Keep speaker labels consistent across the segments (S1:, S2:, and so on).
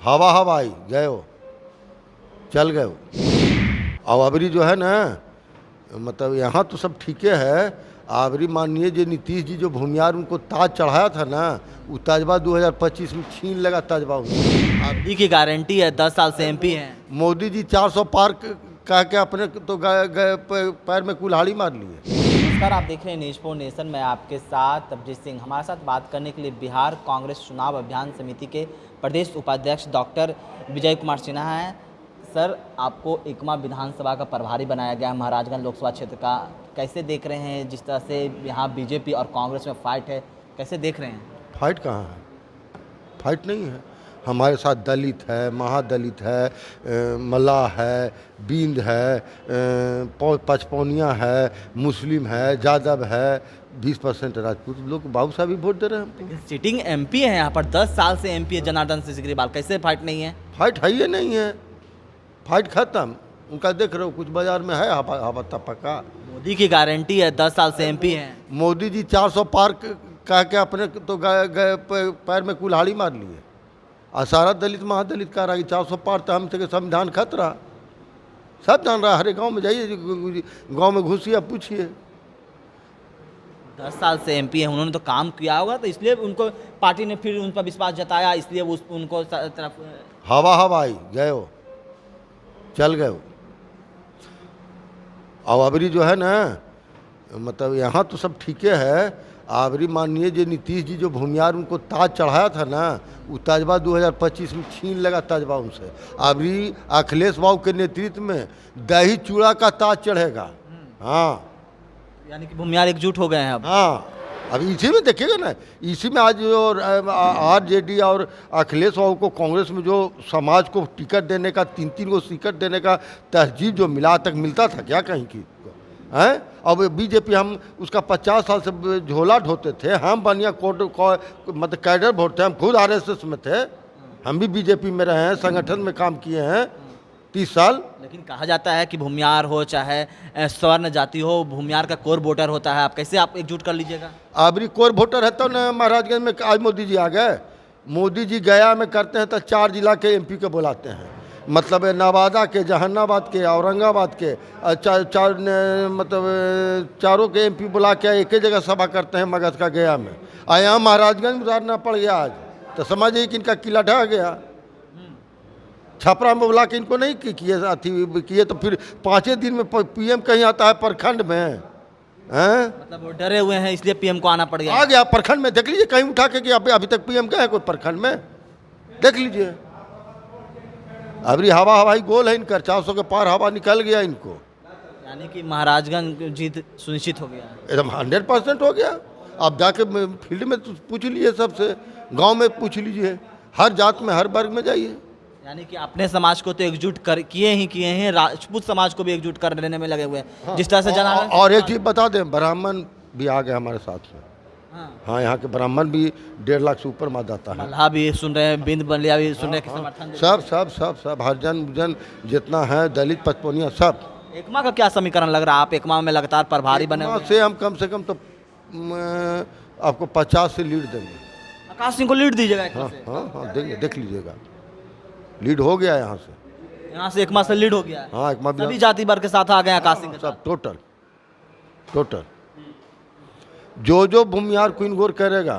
S1: हवा हवाई गए हो, चल गए हो। और अबरी जो है ना, मतलब यहाँ तो सब ठीक है। अबरी माननीय जो नीतीश जी जो भूमियार उनको ताज चढ़ाया था ना, वो ताजबा 2025 में छीन लगा ताजबा उनको।
S2: मोदी की गारंटी है, 10 साल से एमपी हैं।
S1: मोदी जी 400 पार कह के अपने तो गए पैर में कुल्हाड़ी मार लिए।
S2: नमस्कार, आप देख रहे हैं न्यूज फॉर नेशन। मैं आपके साथ अभिजीत सिंह। हमारे साथ बात करने के लिए बिहार कांग्रेस चुनाव अभियान समिति के प्रदेश उपाध्यक्ष डॉक्टर विजय कुमार सिन्हा हैं। सर, आपको एकमा विधानसभा का प्रभारी बनाया गया महाराजगंज लोकसभा क्षेत्र का। कैसे देख रहे हैं जिस तरह से यहाँ बीजेपी और कांग्रेस में फाइट है, कैसे देख रहे हैं?
S1: फाइट कहाँ है? फाइट नहीं है। हमारे साथ दलित है, महादलित है, मल्लाह है, बींद है, पचपौनिया है, मुस्लिम है, जादव है, 20% राजपूत लोग। बाबू साहब भी वोट दे रहे हैं हमको।
S2: सिटिंग एमपी है यहाँ पर, 10 साल से एमपी है जनार्दन सिंह सिग्रीवाल। कैसे फाइट नहीं है?
S1: फाइट है ही नहीं है। फाइट खत्म। उनका देख रहे हो कुछ बाजार में है हवा पक्का।
S2: मोदी की गारंटी है, 10 साल से एमपी हैं।
S1: मोदी जी 400 पार कह के अपने तो गए पैर में कुल्हाड़ी मार लिए। और सारा दलित महादलित कह रहा है कि 400 पार तो हमसे संविधान खतरा। सब जान रहा है। हर गांव में जाइए, गांव में घुसिए, पूछिए।
S2: 10 साल से एमपी है, उन्होंने तो काम किया होगा, तो इसलिए उनको पार्टी ने फिर उन पर विश्वास जताया, इसलिए वो उनको तरफ।
S1: हवा हवाई गए हो, चल गए हो। और अबरी जो है ना, मतलब यहाँ तो सब ठीक है। अबरी माननीय जो नीतीश जी जो भूमियार उनको ताज चढ़ाया था ना, वो ताजबा 2025 में छीन लगा ताजबा उनसे। अबरी अखिलेश बाबू के नेतृत्व में दही चूड़ा का ताज चढ़ेगा। हाँ,
S2: यानी कि भूमियार एकजुट हो गए हैं अब।
S1: हाँ, अब इसी में देखिएगा ना, इसी में आज और आरजेडी और अखिलेश बाबू को कांग्रेस में जो समाज को टिकट देने का, 3-3 को टिकट देने का तरजीह जो मिला, तक मिलता था क्या कहीं की हैं? अब बीजेपी हम उसका 50 साल से झोला ढोते थे। हम बनिया मतलब कैडर वोट थे। हम खुद आरएसएस में थे। हम भी बीजेपी में रहे हैं, संगठन में काम किए हैं 30 साल।
S2: लेकिन कहा जाता है कि भूमियार हो चाहे स्वर्ण जाति हो, भूमियार का कोर वोटर होता है। आप कैसे आप एकजुट कर लीजिएगा?
S1: अबरी कोर वोटर है तो ना महाराजगंज में आज मोदी जी आ गए। मोदी जी गया में करते हैं तो 4 जिला के एमपी को बुलाते हैं। मतलब नवादा के, जहानाबाद के, औरंगाबाद के, मतलब चारों के एमपी बुला के एक ही जगह सभा करते हैं मगध का गया में। यहाँ महाराजगंज में उतारना पड़ गया आज, तो समझिए कि इनका किला ढह गया। छपरा में बुला के इनको नहीं किए अथी किए, तो फिर 5 दिन में पीएम कहीं आता है प्रखंड में हैं?
S2: मतलब वो डरे हुए हैं, इसलिए पीएम को आना पड़ गया।
S1: आ गया प्रखंड में, देख लीजिए कहीं उठा के कि अभी तक पीएम गए हैं कोई प्रखंड में? देख लीजिए। अबरी हवा हवाई गोल है इनका, 400 के पार हवा निकल गया इनको।
S2: यानी कि महाराजगंज जीत सुनिश्चित हो गया,
S1: एकदम 100% हो गया। आप जाके फील्ड में पूछ लीजिए, सबसे गांव में पूछ लीजिए, हर जात में, हर वर्ग में जाइए।
S2: यानी कि अपने समाज को तो एकजुट कर किए हैं, राजपूत समाज को भी एकजुट कर लेने में लगे हुए हैं।
S1: हाँ,
S2: जिस तरह से जनार्दन।
S1: और एक चीज़ बता दें, ब्राह्मण भी आ गए हमारे साथ में। हाँ, यहाँ के ब्राह्मण भी 1.5 लाख से ऊपर मतदाता है।
S2: मल्लाह भी सुन रहे हैं, बिंद बलिया भी सुन रहे हैं, समर्थन
S1: सब सब सब सब हरिजन जितना है, दलित पचपौनिया सब।
S2: एकमा का क्या समीकरण लग रहा है? आप एकमा में लगातार प्रभारी बने हुए हैं।
S1: से हम कम से कम तो आपको 50 से लीड देंगे।
S2: आकाश सिंह को लीड दीजिएगा।
S1: हाँ हाँ हाँ, देंगे, देख लीजिएगा। लीड हो गया यहाँ से
S2: एकमा से लीड हो गया है।
S1: हाँ, एकमा
S2: सभी जाति वर्ग के साथ आ गए आकाश सिंह के साथ।
S1: सब टोटल जो भूमियार को इनगोर करेगा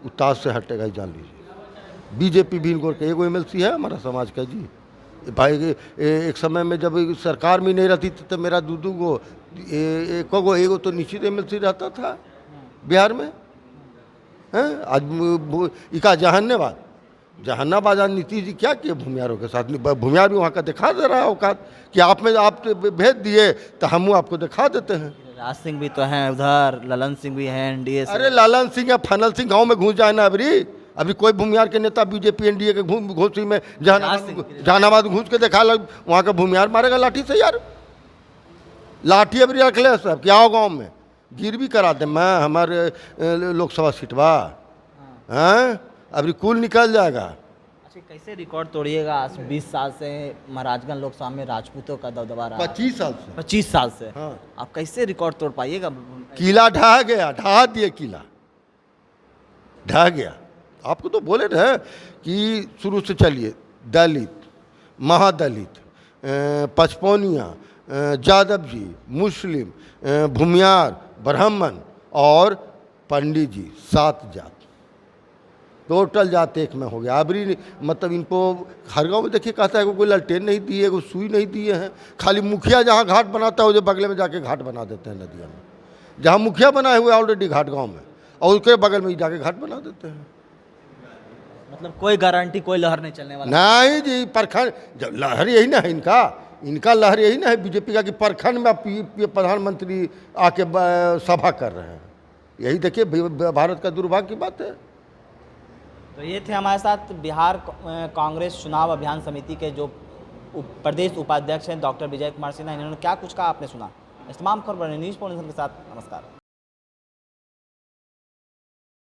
S1: वो ताज से हटेगा ही, जान लीजिए। बीजेपी भी इनगोर का, एगो एमएलसी है हमारा समाज का जी भाई। एक समय में जब सरकार में नहीं रहती थी तो मेरा 2-2 गो एगो तो निश्चित एमएलसी रहता था बिहार में। हैं? आज इका जहानाबाद आज नीतीश जी क्या किए भूमियारों के साथ? भूमियार भी वहाँ का दिखा दे रहा है औकात कि आप में आप भेज दिए तो हम आपको दिखा देते हैं।
S2: राज सिंह भी तो हैं उधर, ललन सिंह भी हैं एनडीए से।
S1: अरे ललन सिंह या फनल सिंह गांव में घुस जाए ना। अभी कोई भूमियार के नेता बीजेपी एनडीए के घोसी में जहानाबाद घुस के देखा लग, वहाँ का भूमियार मारेगा लाठी से यार। लाठी अभी रख ले सब, क्या हो गाँव में गिर भी करा दे। मैं हमारे लोकसभा सीटवा हैं, अभी कुल निकल जाएगा।
S2: अच्छा, कैसे रिकॉर्ड तोड़िएगा? 20 साल से महाराजगंज लोकसभा में राजपूतों का दबदबा रहा।
S1: 25 साल से।
S2: हाँ। आप कैसे रिकॉर्ड तोड़ पाइएगा?
S1: किला ढह गया, ढहा दिए किला, ढह गया। आपको तो बोले ना कि शुरू से चलिए, दलित, महादलित, पचपौनिया, यादव जी, मुस्लिम, भूमियार, ब्राह्मण और पंडित जी, 7 जात, टोटल जात एक में हो गया। अबरी मतलब इनको हर गाँव में देखिए कहता है कि कोई ललटेन नहीं दिए, कोई सुई नहीं दिए हैं। खाली मुखिया जहाँ घाट बनाता है वो जो बगले में जाके घाट बना देते हैं नदिया में, जहाँ मुखिया बनाए हुए ऑलरेडी घाट गांव में, और उसके बगल में ही जाके घाट बना देते हैं।
S2: मतलब कोई गारंटी, कोई लहर नहीं चलने वाला।
S1: नहीं जी, प्रखंड जब लहर यही ना है इनका लहर यही ना है बीजेपी का कि प्रखंड में प्रधानमंत्री आके सभा कर रहे हैं। यही देखिए भारत का दुर्भाग्य की बात है।
S2: तो ये थे हमारे साथ बिहार कांग्रेस चुनाव अभियान समिति के जो प्रदेश उपाध्यक्ष हैं डॉक्टर विजय कुमार सिन्हा। इन्होंने क्या कुछ कहा आपने सुना। इस तमाम खबर न्यूज़ पॉलिटिक्स के साथ नमस्कार।